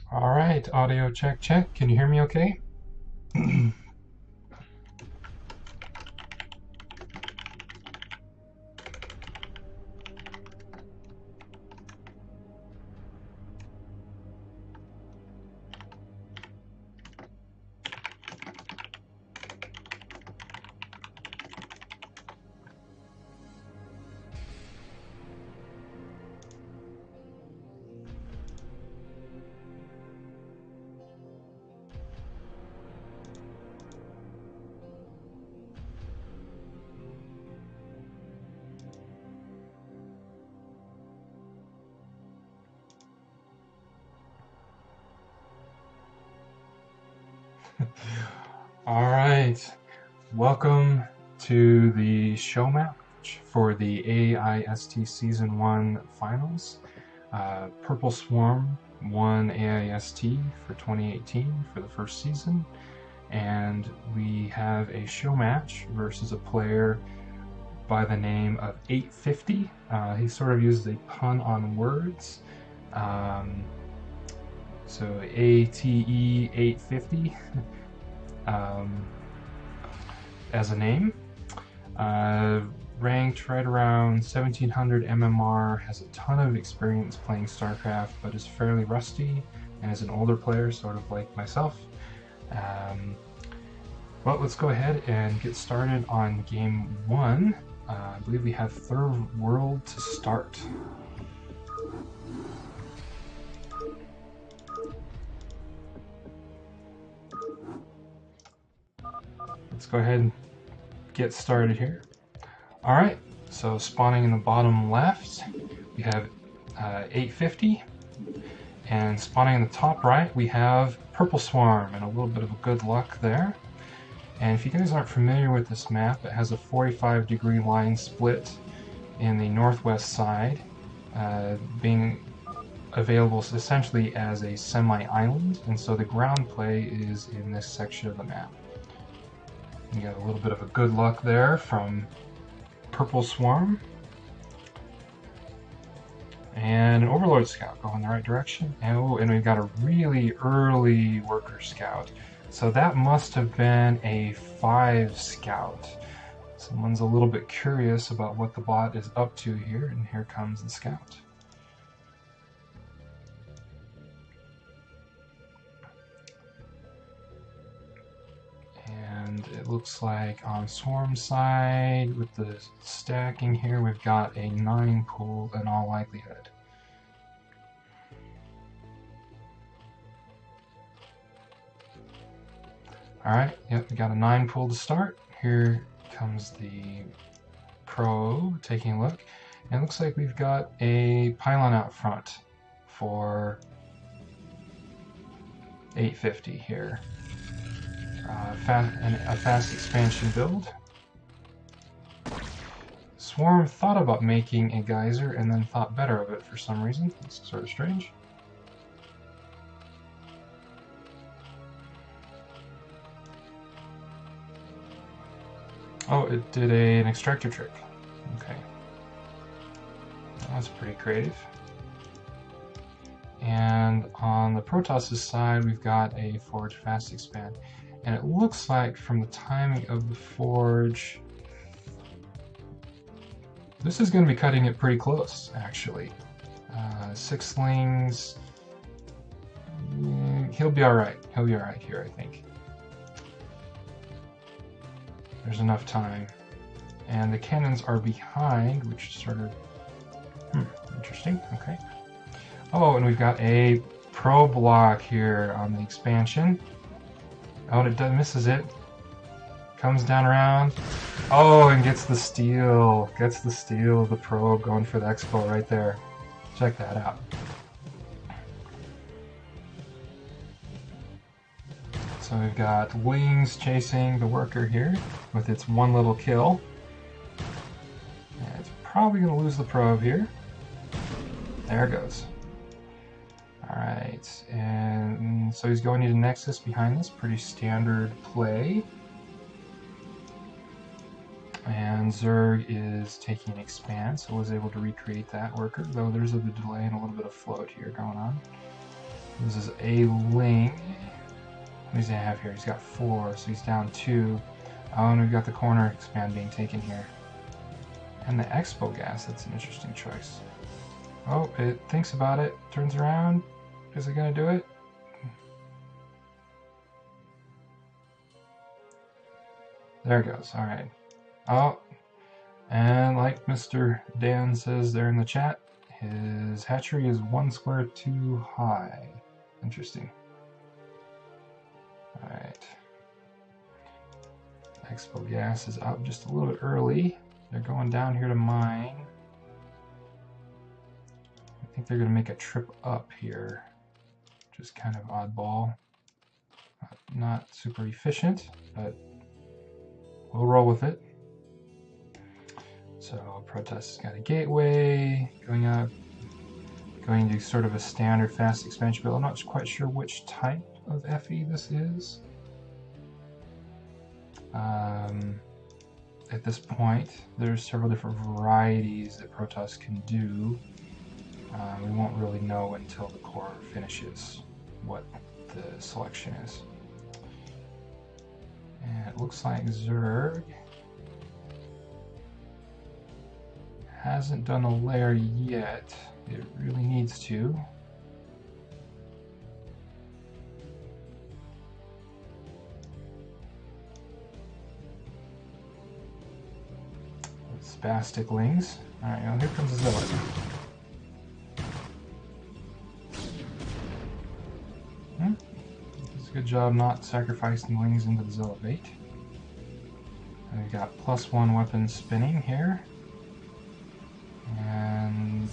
All right, audio check, check. Can you hear me okay? All right, welcome to the show match for the AIST Season 1 Finals. Purple Swarm won AIST for 2018 for the first season, and we have a show match versus a player by the name of 850. He sort of uses a pun on words. So ATE 850 as a name. Ranked right around 1700 MMR, has a ton of experience playing Starcraft, but is fairly rusty and is an older player, sort of like myself. Well, let's go ahead and get started on game one. I believe we have third world to start. Let's go ahead and get started here. All right, so spawning in the bottom left, we have 850, and spawning in the top right, we have Purple Swarm, and a little bit of good luck there. And if you guys aren't familiar with this map, it has a 45-degree line split in the northwest side, being available essentially as a semi-island, and so the ground play is in this section of the map. You got a little bit of a good luck there from Purple Swarm. And an Overlord Scout going the right direction. Oh, and we've got a really early Worker Scout. So that must have been a 5 Scout. Someone's a little bit curious about what the bot is up to here, and here comes the Scout. And it looks like on Swarm side, with the stacking here, we've got a 9 pool in all likelihood. Alright, yep, we got a 9 pool to start. Here comes the probe, taking a look. And it looks like we've got a pylon out front for 850 here. A fast expansion build. Swarm thought about making a geyser and then thought better of it for some reason. It's sort of strange. Oh, it did an extractor trick. Okay. That's pretty creative. And on the Protoss' side, we've got a Forge Fast Expand. And it looks like from the timing of the Forge, this is going to be cutting it pretty close, actually. 6 slings. He'll be alright. He'll be alright here, I think. There's enough time. And the cannons are behind, which is sort of interesting. Okay. Oh, and we've got a pro block here on the expansion. Oh, and it misses it. Comes down around. Oh, and gets the steal. Gets the steal of the probe, going for the expo right there. Check that out. So we've got Wings chasing the worker here with its one little kill. And it's probably going to lose the probe here. There it goes. Alright, and so he's going into Nexus behind this. Pretty standard play. And Zerg is taking an Expand, so was able to recreate that worker, though there's a delay and a little bit of float here going on. This is a Ling. What does he have here? He's got 4, so he's down 2. Oh, and we've got the corner expand being taken here. And the Expo Gas, that's an interesting choice. Oh, it thinks about it, turns around. Is it gonna do it? There it goes, alright. Oh, and like Mr. Dan says there in the chat, his hatchery is 1 square too high. Interesting. Alright. Expo Gas is up just a little bit early. They're going down here to mine. I think they're going to make a trip up here, which is kind of oddball. Not super efficient, but we'll roll with it. So Protest's got a gateway going up, going to sort of a standard fast expansion build. I'm not quite sure which type of FE this is. At this point, there's several different varieties that Protoss can do. We won't really know until the core finishes what the selection is. And it looks like Zerg hasn't done a lair yet. It really needs to. Spastic Lings. Alright, well, here comes the Zealot. Does a good job not sacrificing Lings into the Zealot bait. And we've got +1 weapon spinning here. And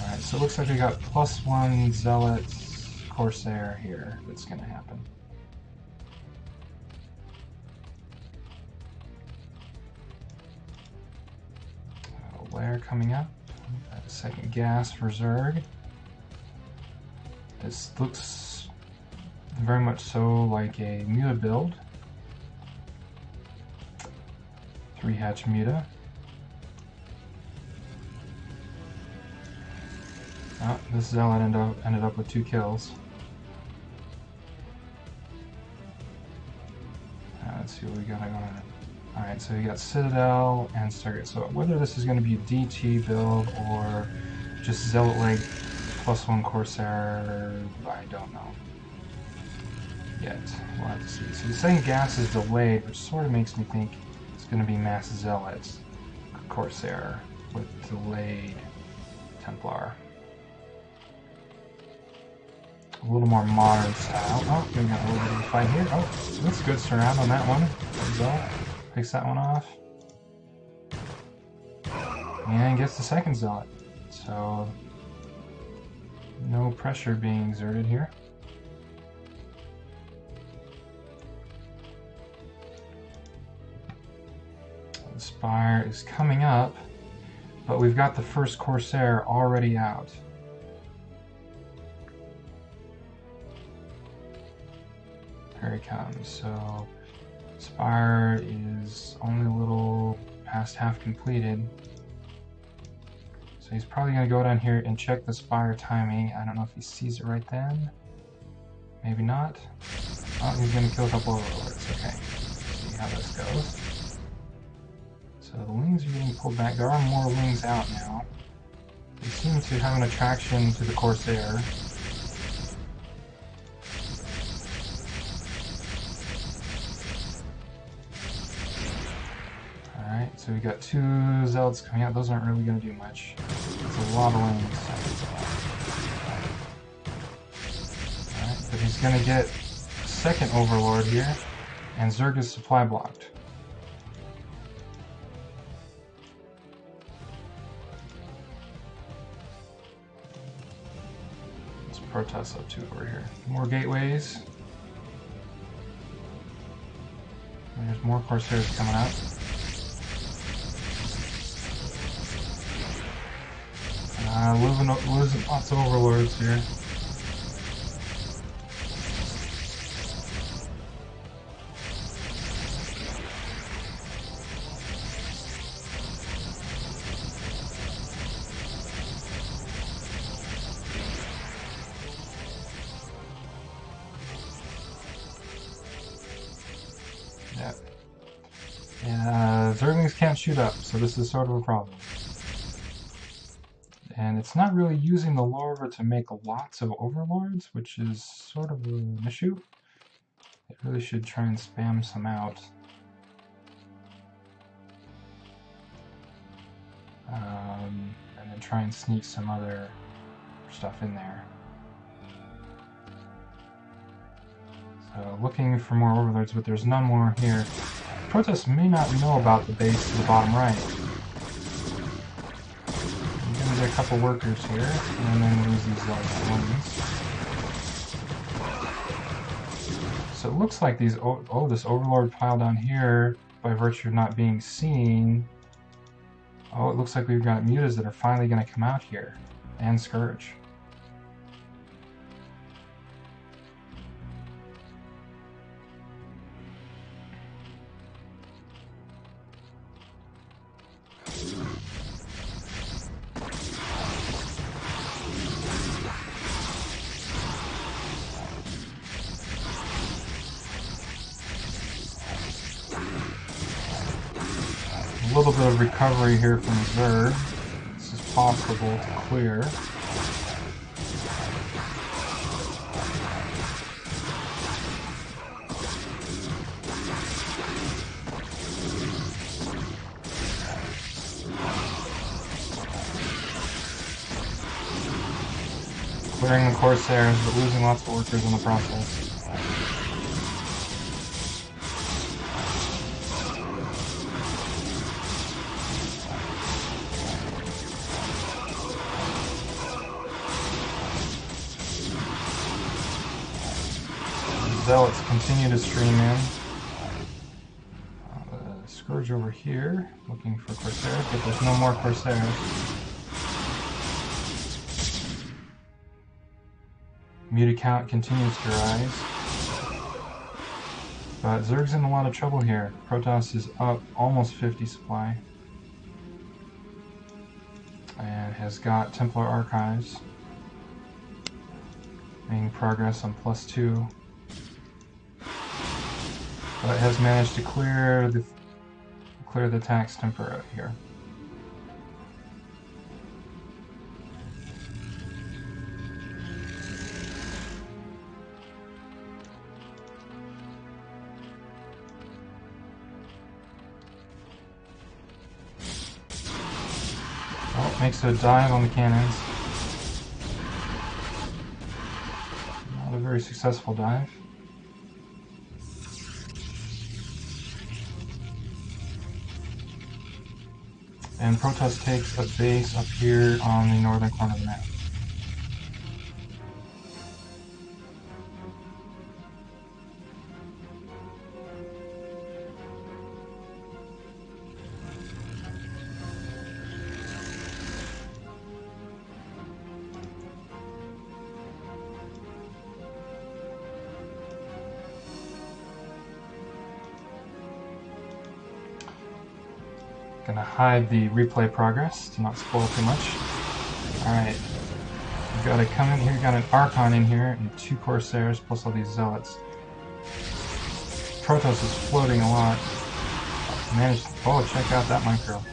alright, so it looks like we got +1 Zealot Corsair here that's gonna happen. Lair coming up. Got a second gas for Zerg. This looks very much so like a Muta build. 3 hatch Muta. Oh, this Zealot ended up with 2 kills. Let's see what we got going on. Alright, so you got Citadel and Stargate. So whether this is going to be a DT build or just Zealot Leg +1 Corsair, I don't know yet. We'll have to see. So the second gas is delayed, which sort of makes me think it's going to be Mass Zealots Corsair with delayed Templar. A little more modern style. Oh, we got a little bit of a fight here. Oh, that's a good surround on that one. Zealot picks that one off. And gets the second Zealot. So, no pressure being exerted here. The Spire is coming up, but we've got the first Corsair already out. Here he comes. So Spire is only a little past half completed. So he's probably going to go down here and check the Spire timing. I don't know if he sees it right then. Maybe not. Oh, he's going to kill a couple of overlords. Okay. See how this goes. So the Lings are getting pulled back. There are more Lings out now. They seem to have an attraction to the Corsair. Alright, so we got 2 Zealots coming out. Those aren't really going to do much. It's a lot of Lings. Alright, but he's going to get a second Overlord here, and Zerg is supply blocked. Let's Protoss up to over here. More gateways. And there's more Corsairs coming out. Losing lots of Overlords here. shoot up, so this is sort of a problem. And it's not really using the larva to make lots of overlords, which is sort of an issue. It really should try and spam some out. And then try and sneak some other stuff in there. So looking for more overlords, but there's none more here. Protoss may not know about the base to the bottom right. I'm gonna get a couple workers here, and then lose these large ones. So it looks like these, oh, this overlord pile down here, by virtue of not being seen. Oh, it looks like we've got mutas that are finally gonna come out here, and Scourge. A little bit of recovery here from Zerg. This is possible to clear. Clearing the Corsairs, but losing lots of workers in the process. Zealots continue to stream in. Scourge over here, looking for Corsairs, but there's no more Corsairs. Muta count continues to rise. But Zerg's in a lot of trouble here. Protoss is up almost 50 supply. And has got Templar Archives. Making progress on +2. But has managed to clear the tax temper out here. Oh, makes a dive on the cannons. Not a very successful dive. And Protoss takes a base up here on the northern corner of the map. Gonna hide the replay progress to not spoil too much. Alright. We've got to come in here, got an Archon in here, and 2 Corsairs plus all these Zealots. Protoss is floating a lot. Managed to, oh, check out that micro.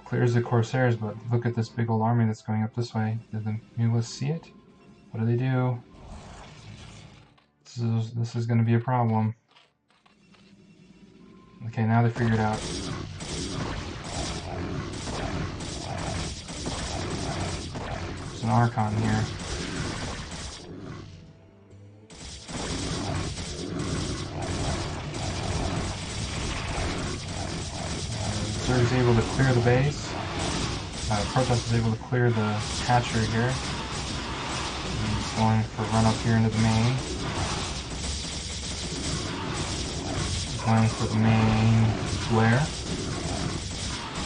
Clears the Corsairs, but look at this big old army that's going up this way. Did the Mulas see it? What do they do? This is going to be a problem. Okay, now they figured out. There's an Archon here. Zerg's able to clear the base. Protoss is able to clear the hatchery here. He's going for a run up here into the main. Going for the main flare.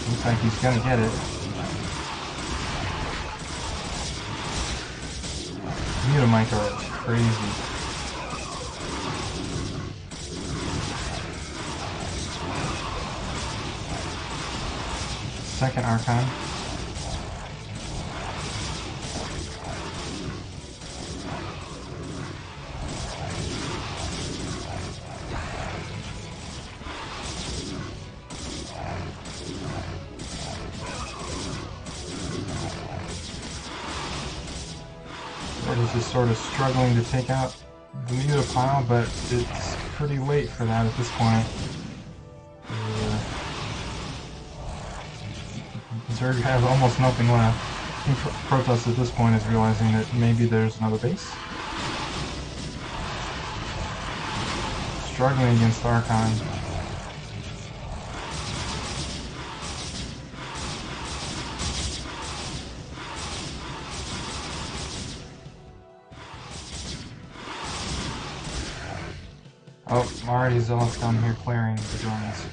Looks like he's gonna get it. Muta micro is crazy. Second Archon. is just sort of struggling to take out the muta pile, but it's pretty late for that at this point. Zerg has almost nothing left. I think Protoss at this point is realizing that maybe there's another base. Struggling against Archon. Oh, already Zealots down here clearing the drones.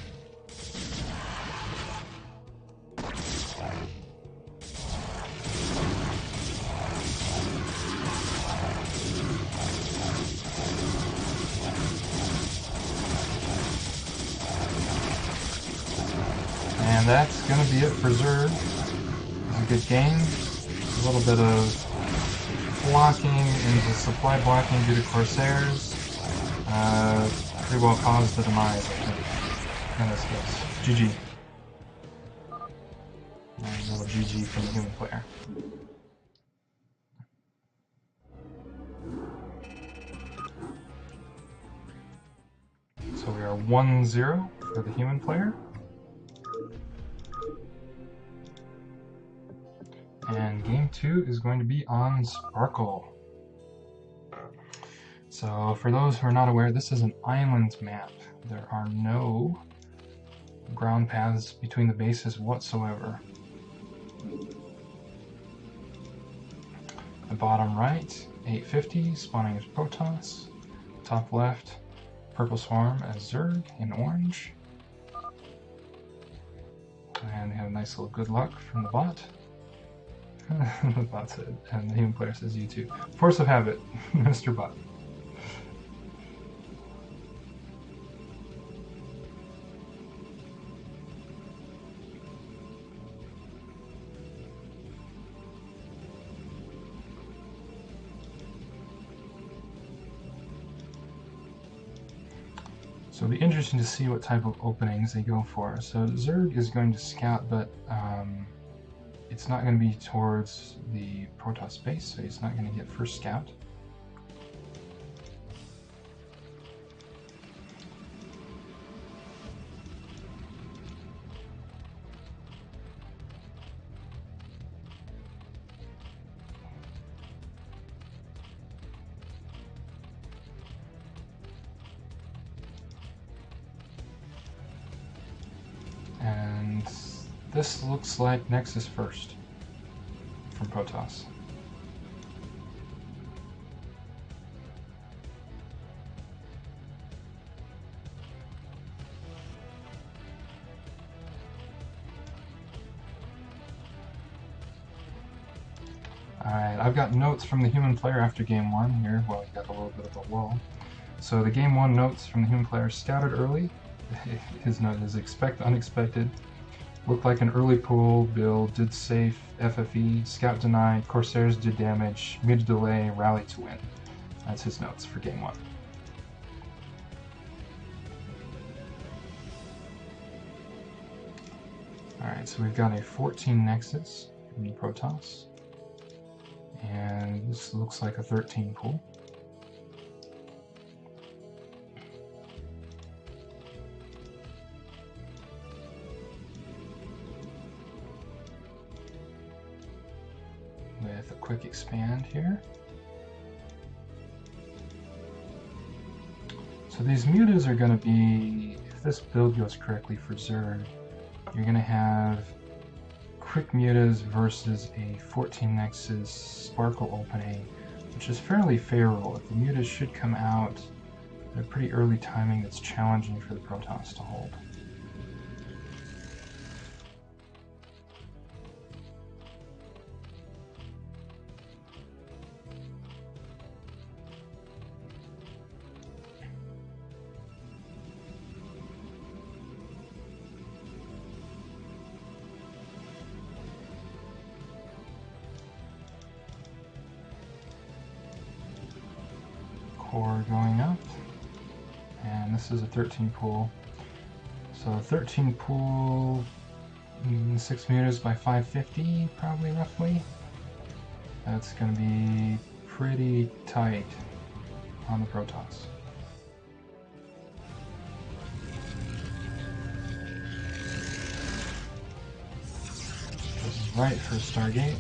And that's going to be it for Zerg. It was a good game. A little bit of blocking into supply blocking due to Corsairs. Pretty well caused the demise, I think, in this case. GG. And a little GG from the human player. So we are 1-0 for the human player. And game 2 is going to be on Sparkle. So for those who are not aware, this is an island map. There are no ground paths between the bases whatsoever. The bottom right, 850, spawning as Protoss. Top left, Purple Swarm as Zerg in orange. And we have a nice little good luck from the bot. The bot said, and the human player says you too. Force of habit, Mr. Bot. So it'll be interesting to see what type of openings they go for. So Zerg is going to scout, but it's not going to be towards the Protoss base, so he's not going to get first scout. And this looks like Nexus first from Protoss. Alright, I've got notes from the human player after game 1 here. Well, we got a little bit of a lull. So the game 1 notes from the human player: scouted early. His note is expect unexpected. Looked like an early pool build, did safe, FFE, scout denied, Corsairs did damage, mid delay, rally to win. That's his notes for game 1. Alright, so we've got a 14 Nexus from Protoss. And this looks like a 13 pool. With a quick expand here. So these mutas are going to be, if this build goes correctly for Zerg, you're going to have quick mutas versus a 14 Nexus Sparkle opening, which is fairly favorable. The mutas should come out at a pretty early timing that's challenging for the Protoss to hold. Core going up, and this is a 13 pool. So 13 pool, 6 mutas by 550, probably roughly. That's going to be pretty tight on the Protoss. Goes right for Stargate.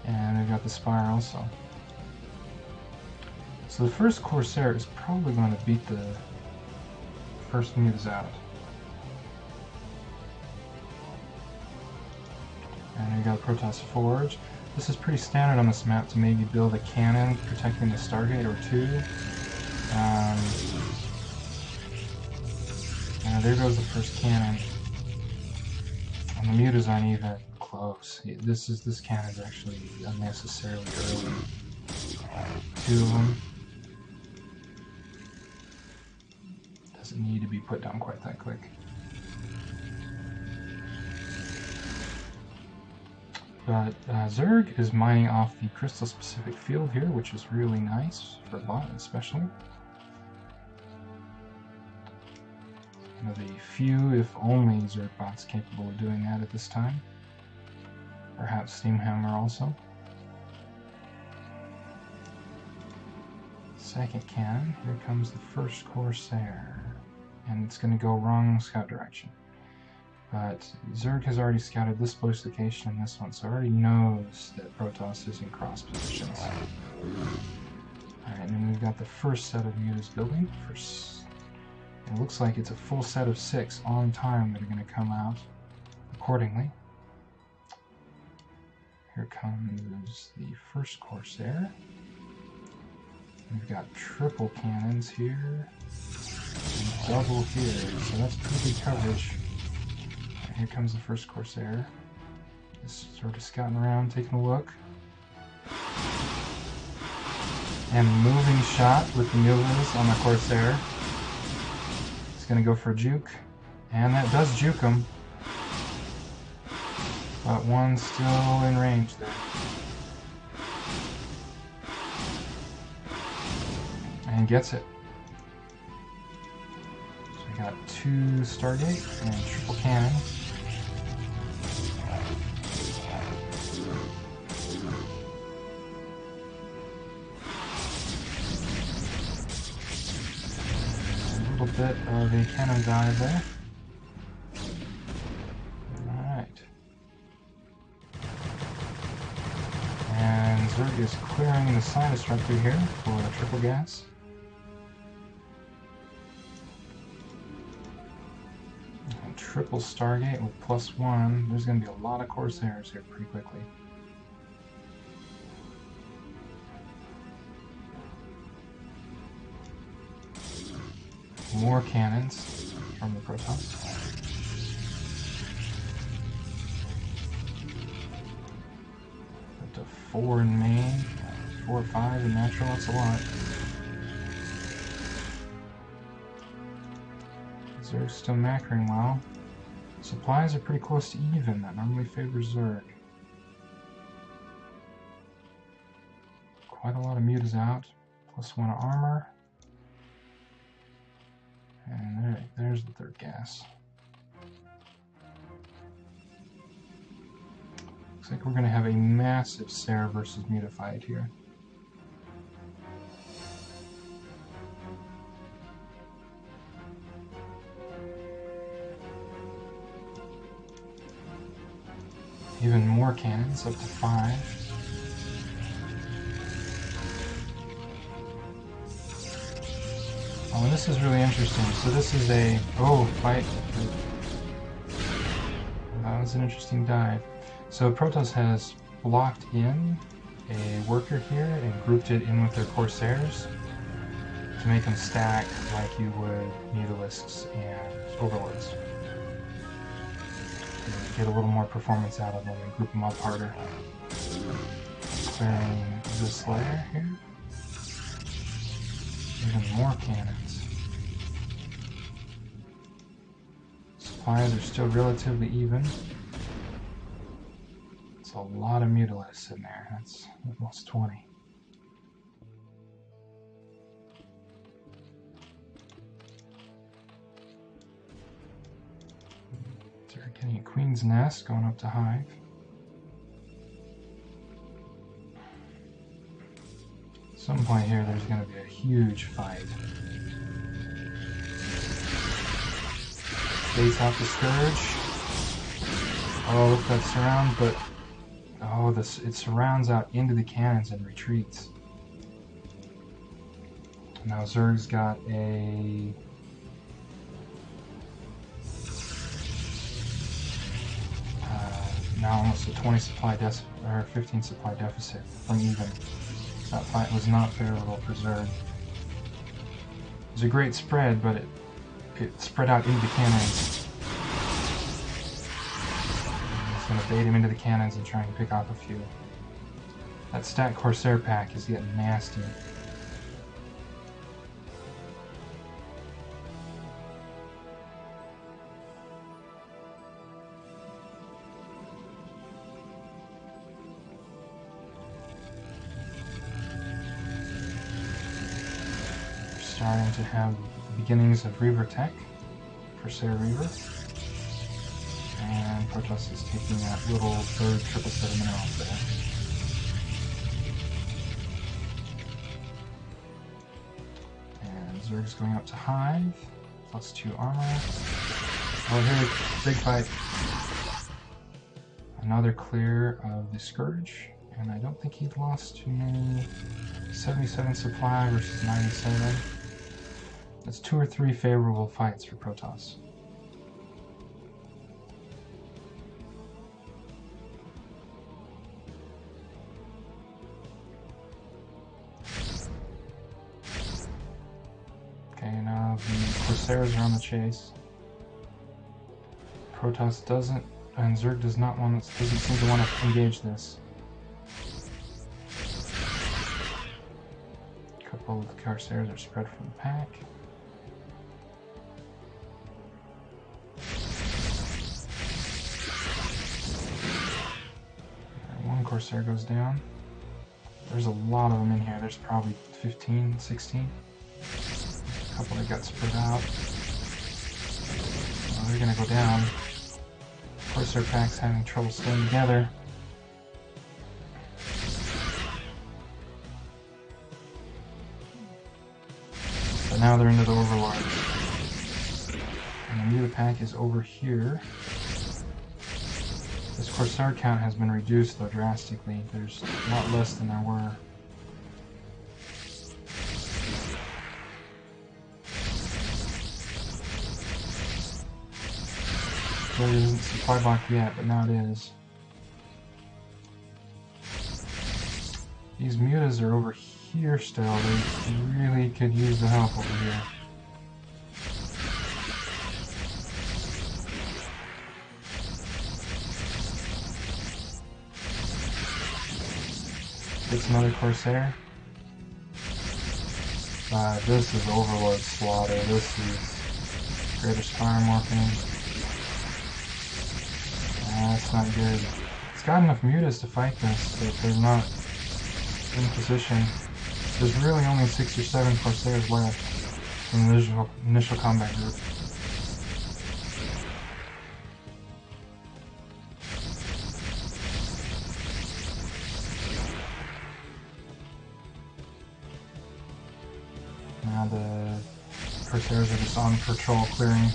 And we've got the Spire also. So the first Corsair is probably going to beat the first Muse out. And we got Protoss Forge. This is pretty standard on this map to maybe build a cannon protecting the Stargate or two. There goes the first cannon. And the mutas aren't even close. This cannon's actually unnecessarily early. Two of them. Doesn't need to be put down quite that quick. But Zerg is mining off the crystal-specific field here, which is really nice for bot especially. One of the few, if only, Zerg bots capable of doing that at this time. Perhaps Steamhammer also. Second cannon, here comes the first Corsair. And it's going to go wrong scout direction. But Zerg has already scouted this base location and this one, so already knows that Protoss is in cross positions. Alright, and then we've got the first set of mutas building. It looks like it's a full set of 6 on time that are going to come out accordingly. Here comes the first Corsair. We've got triple cannons here, and double here, so that's pretty good coverage. Right, here comes the first Corsair. Just sort of scouting around, taking a look. And moving shot with the mulas on the Corsair. It's going to go for a juke, and that does juke him. But one's still in range there. And gets it. So we got 2 Stargate and triple cannon. A little bit of a cannon dive there. Alright. And Zerg is clearing the side destructor here for triple gas. And triple Stargate with +1. There's going to be a lot of Corsairs here pretty quickly. More cannons from the Protoss. Up to 4 in main, 4 or 5 in natural, that's a lot. Zerg's still macroing well. Supplies are pretty close to even, that normally favors Zerg. Quite a lot of mutas out, +1 armor. And there's the third gas. Looks like we're going to have a massive Sarah versus Muta fight here. Even more cannons, up to 5. Oh, and this is really interesting. So this is a... Oh, fight. That was an interesting dive. So Protoss has blocked in a worker here and grouped it in with their Corsairs to make them stack like you would Mutalisks and Overlords. Get a little more performance out of them and group them up harder. Clearing this layer here. Even more cannons. Supplies are still relatively even. It's a lot of Mutalisks in there. That's almost 20. Getting a queen's nest, going up to hive. At some point here, there's going to be a huge fight. Baits out the Scourge. Oh, look at that surround, but oh, it surrounds out into the cannons and retreats. Now Zerg's got a now almost a 20 supply or 15 supply deficit from even. That fight was not favorable for Zerg. It was a great spread, but it spread out into the cannons. He's going to bait him into the cannons and try and pick off a few. That stat Corsair pack is getting nasty. Starting to have the beginnings of Reaver tech, Corsair Reaver, and Protoss is taking that little third triple sediment off there. And Zerg's going up to hive, +2 armor. Oh, here, big fight. Another clear of the Scourge, and I don't think he lost too many. 77 supply versus 97. That's 2 or 3 favorable fights for Protoss. Okay, now the Corsairs are on the chase. Protoss doesn't, and Zerg doesn't seem to want to engage this. A couple of the Corsairs are spread from the pack. Corsair goes down. There's a lot of them in here. There's probably 15, 16. A couple that got spread out. Well, they're gonna go down. Corsair pack's having trouble staying together. But now they're into the Overlord. And the Muta pack is over here. This Corsair count has been reduced, though, drastically. There's a lot less than there were. There isn't supply block yet, but now it is. These mutas are over here still. They really could use the help over here. It's another Corsair. This is Overlord slaughter. This is Greater Skyrmorphing. That's not good. It's got enough mutas to fight this, but they're not in position. There's really only 6 or 7 Corsairs left from the initial combat group. Now the Corsairs are just on patrol clearing.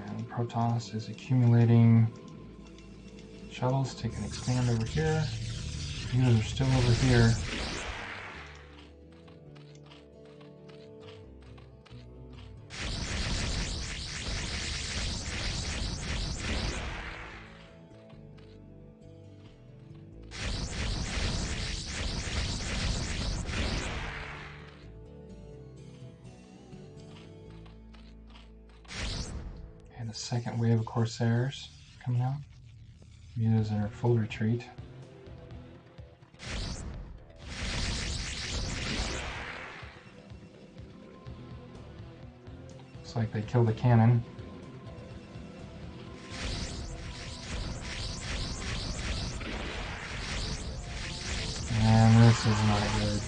And Protoss is accumulating shuttles, take an expand over here. Units are still over here. And a second wave of Corsairs coming out. Mutas are in full retreat. Looks like they killed the cannon. And this is not good.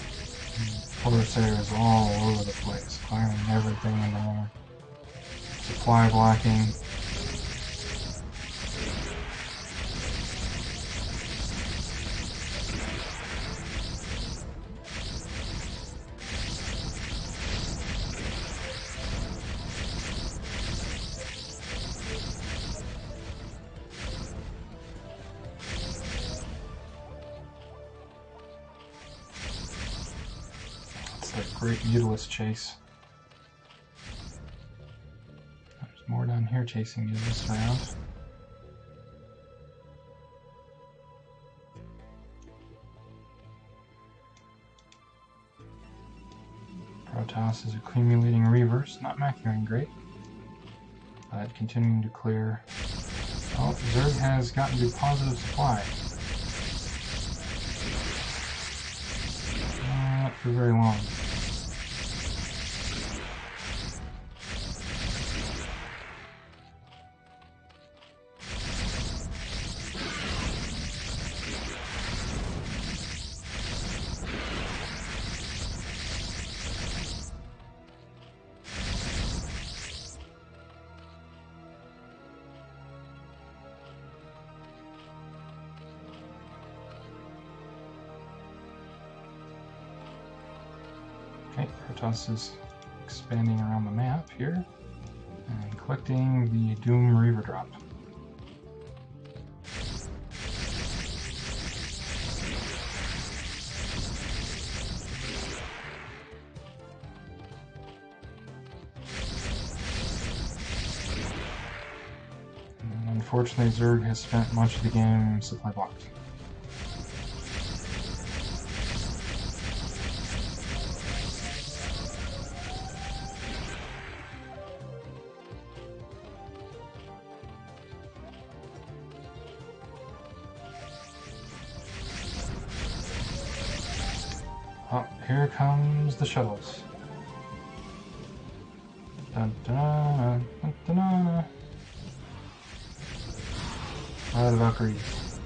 Corsair is all over the place, climbing everything in there. Supply blocking. It's a great Mutalisk chase. There's more down here chasing Mutalisk around. Protoss is accumulating Reavers, not macroing great, but continuing to clear. Oh, Zerg has gotten to positive supply. Not for very long. Okay, Protoss is expanding around the map here and collecting the Doom Reaver drop. And unfortunately, Zerg has spent much of the game supply blocked. Oh, here comes the shuttles. Dun, dun, dun, dun, dun, dun. Where are the Valkyries?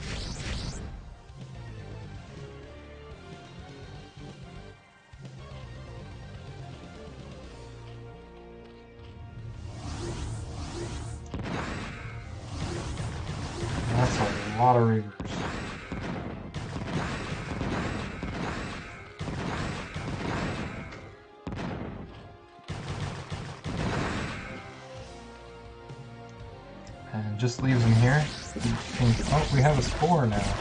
That's a lot of Reavers. And just leaves him here. Oh, we have a spore now.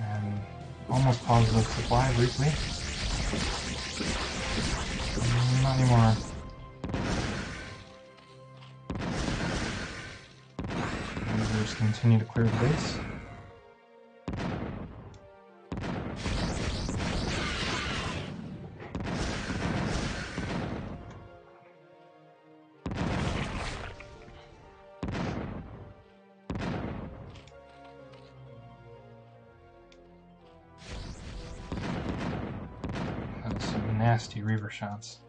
And almost positive supply briefly. Not anymore. Reavers continue to clear the base. Some nasty Reaver shots.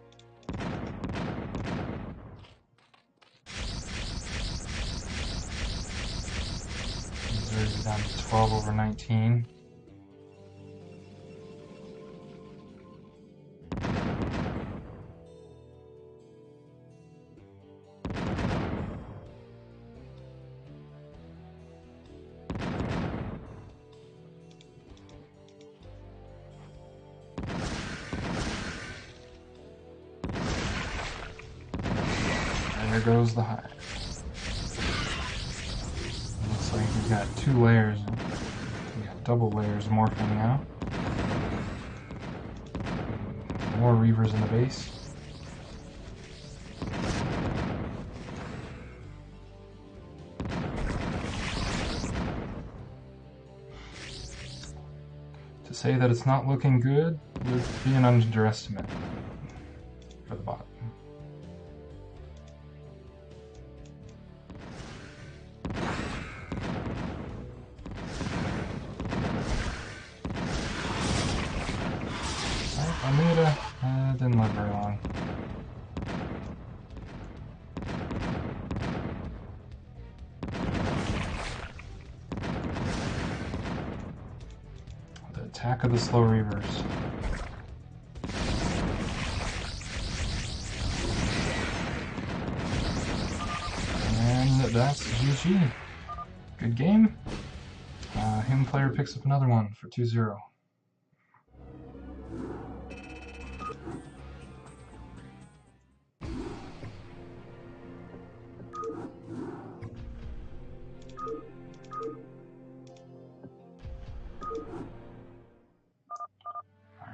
Zerg down to 12 over 19. There goes the hive. Looks like we've got two layers. We got double layers morphing now. More Reavers in the base. To say that it's not looking good would be an underestimate for the bot. Amida didn't live very long. Attack of the Slow Reavers. And that's GG. Good game. Human player picks up another one for 2-0.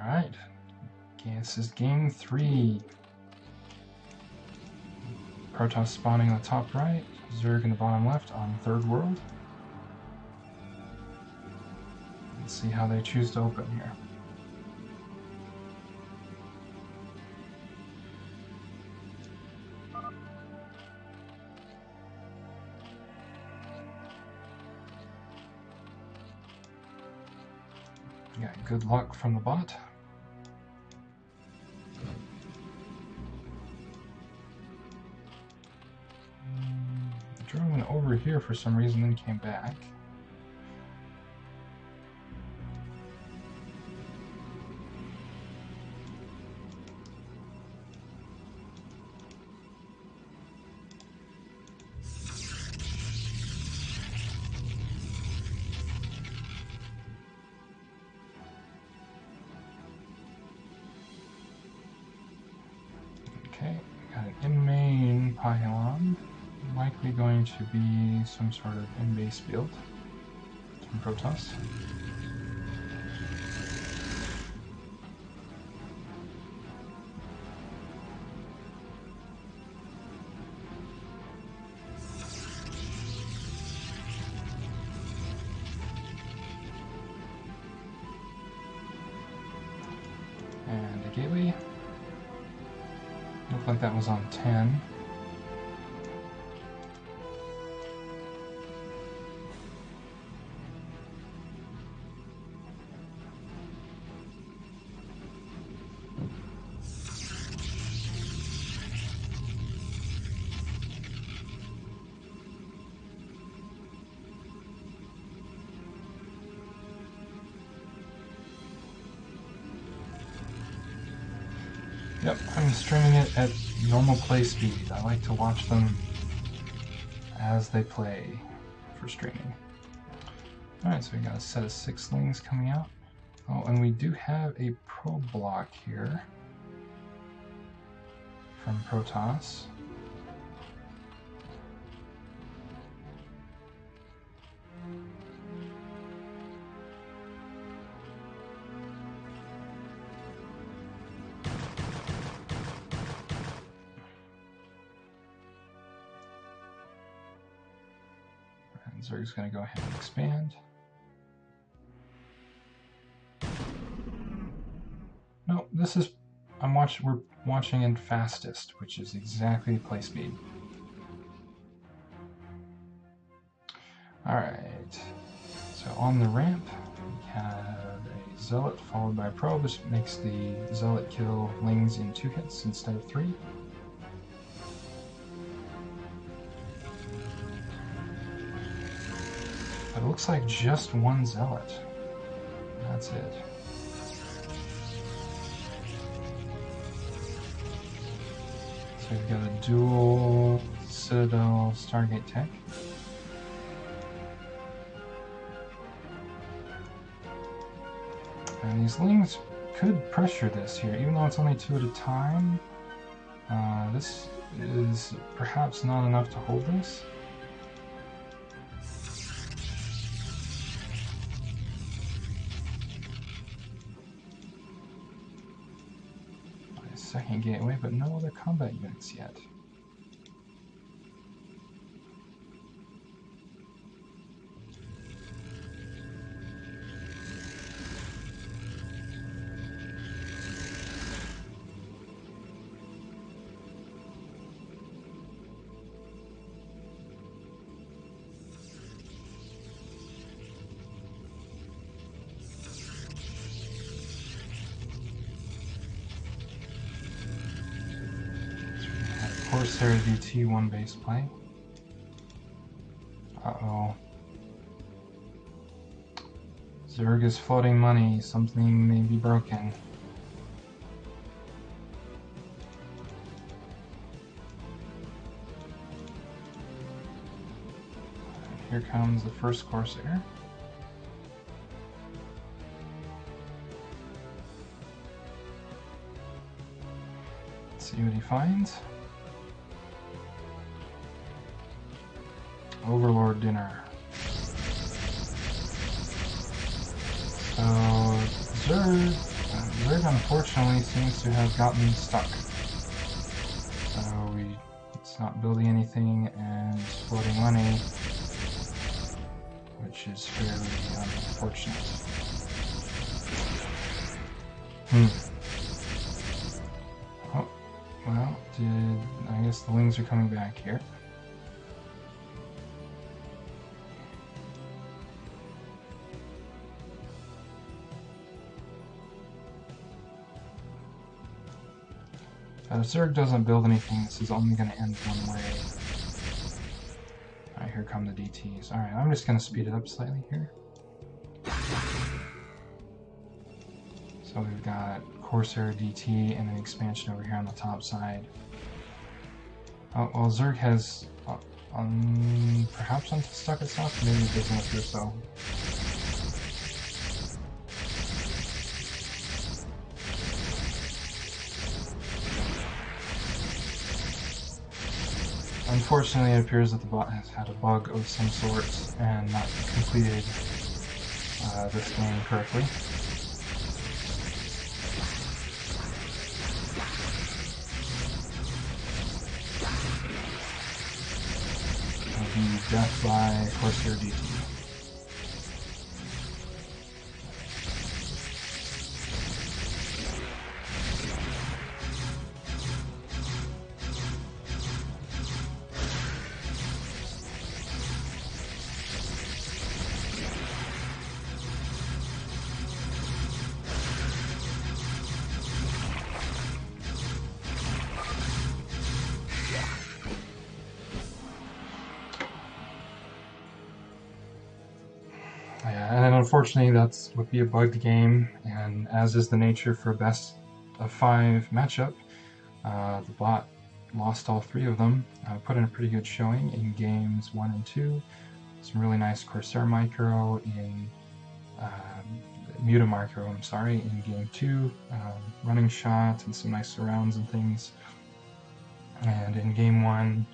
Alright. Okay, this is game 3. Protoss spawning on the top right, Zerg in the bottom left on third world. Let's see how they choose to open here. Yeah, good luck from the bot. Drone over here for some reason, then came back. Okay, got an in-main pylon. Likely going to be some sort of in-base build from Protoss. And a gateway. Looked like that was on 10. Yep, I'm streaming it at normal play speed. I like to watch them as they play for streaming. Alright, so we got a set of 6 lings coming out. Oh, and we do have a pro block here from Protoss. And Zerg's going to go ahead and expand. No, this is we're watching in fastest, which is exactly play speed. Alright, so on the ramp we have a Zealot followed by a Probe. This makes the Zealot kill lings in 2 hits instead of 3. But it looks like just 1 Zealot. That's it. So we've got a dual Citadel Stargate tech. And these lings could pressure this here, even though it's only 2 at a time. This is perhaps not enough to hold this. Second gateway, but no other combat units yet. Corsair VT 1 base play. Zerg is floating money. Something may be broken. Here comes the first Corsair. Let's see what he finds. Overlord dinner. So Zerg unfortunately seems to have gotten stuck. So it's not building anything and it's floating money, which is fairly unfortunate. Oh, well, I guess the Lings are coming back here. If Zerg doesn't build anything, this is only going to end one way. Alright, here come the DTs. Alright, I'm just going to speed it up slightly here. So we've got Corsair DT and an expansion over here on the top side. Oh, well, Zerg has perhaps unstuck itself, maybe it doesn't appear so. Unfortunately, it appears that the bot has had a bug of some sort and not completed this game correctly. The death by Corsair DT. And unfortunately, that would be a bugged game, and as is the nature for a best of 5 matchup, the bot lost all 3 of them. Put in a pretty good showing in games 1 and 2. Some really nice Corsair micro in Muta micro, I'm sorry, in game 2, running shot and some nice surrounds and things. And in game 1,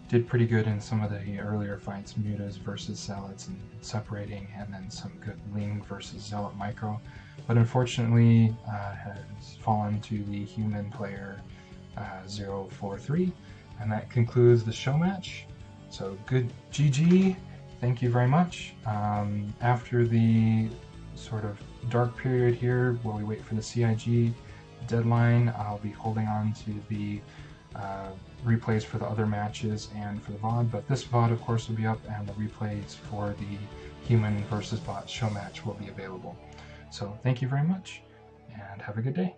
did pretty good in some of the earlier fights, Mutas versus Zealots and separating, and then some good Ling versus Zealot micro. But unfortunately has fallen to the human player 043, and that concludes the show match. So good GG, thank you very much. After the sort of dark period here while we wait for the CIG deadline, I'll be holding on to the replays for the other matches and for the VOD, but this VOD of course will be up, and the replays for the human versus bot show match will be available. So thank you very much and have a good day.